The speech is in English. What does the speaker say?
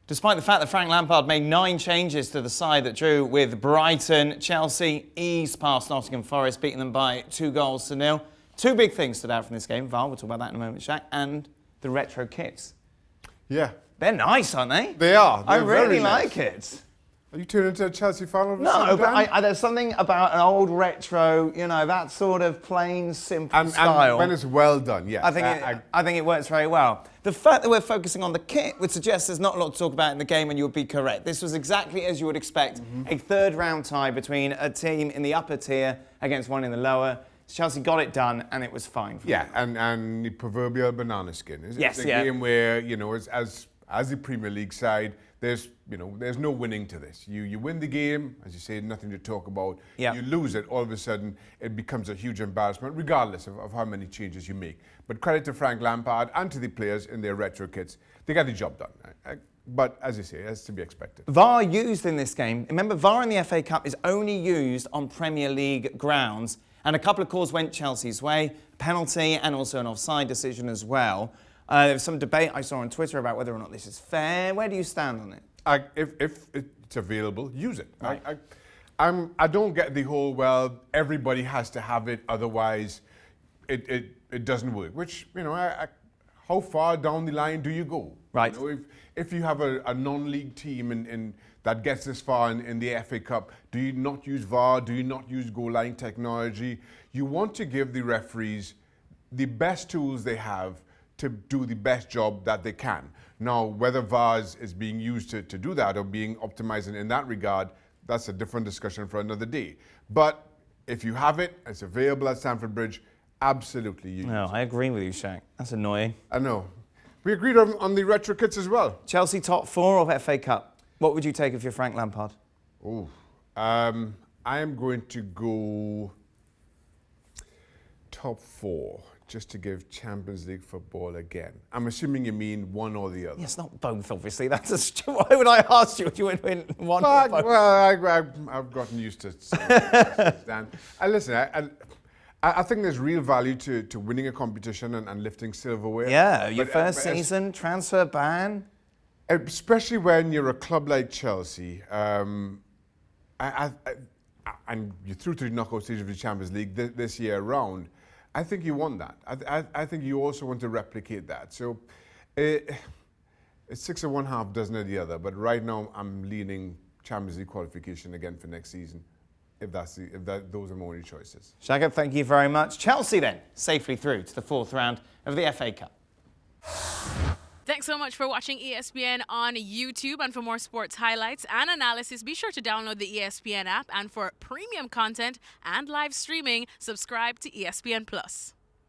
Despite the fact that Frank Lampard made 9 changes to the side that drew with Brighton, Chelsea eased past Nottingham Forest, beating them by 2-0. 2 big things stood out from this game. VAR, we'll talk about that in a moment, Shaq, and the retro kits. Yeah. They're nice, aren't they? They are. I They're really very like nice. it. Are you turning into a Chelsea fan? No, but there's something about an old retro, you know, that sort of plain, simple style. And when it's well done, yeah. I think it works very well. The fact that we're focusing on the kit would suggest there's not a lot to talk about in the game, and you would be correct. This was exactly as you would expect, a third-round tie between a team in the upper tier against one in the lower. Chelsea got it done, and it was fine for them. And the proverbial banana skin. It's a game where, you know, as the Premier League side, there's no winning to this. You win the game, as you say, nothing to talk about. Yeah. You lose it, all of a sudden, it becomes a huge embarrassment, regardless of how many changes you make. But credit to Frank Lampard and to the players in their retro kits. They got the job done. But as you say, it's to be expected. VAR used in this game. Remember, VAR in the FA Cup is only used on Premier League grounds. And a couple of calls went Chelsea's way, penalty and also an offside decision as well. There was some debate I saw on Twitter about whether or not this is fair. Where do you stand on it? If it's available, use it. Right. I don't get the whole, well, everybody has to have it, otherwise it doesn't work. Which, you know, how far down the line do you go? Right. You know, if you have a non-league team that gets this far in the FA Cup, do you not use VAR? Do you not use goal line technology? You want to give the referees the best tools they have to do the best job that they can. Now, whether VAR is being used to do that or being optimized in that regard, that's a different discussion for another day. But if you have it, it's available at Stamford Bridge, absolutely use it. No, I agree with you, Shaq. That's annoying. I know. We agreed on the retro kits as well. Chelsea top 4 of FA Cup. What would you take if you're Frank Lampard? Oh, I am going to go top 4. Just to give Champions League football again. I'm assuming you mean one or the other. Yes, not both, obviously. Why would I ask you if you would win one or both? Well, I've gotten used to Dan. Listen, I think there's real value to winning a competition and lifting silverware. Yeah, your first season, transfer ban. Especially when you're a club like Chelsea, and you're through to the knockout stage of the Champions League this year round. I think you want that. I think you also want to replicate that. So it's 6 of one, half dozen of the other. But right now, I'm leaning Champions League qualification again for next season, if those are my only choices. Shaka, thank you very much. Chelsea then, safely through to the 4th round of the FA Cup. Thanks so much for watching ESPN on YouTube. And for more sports highlights and analysis, be sure to download the ESPN app. And for premium content and live streaming, subscribe to ESPN+.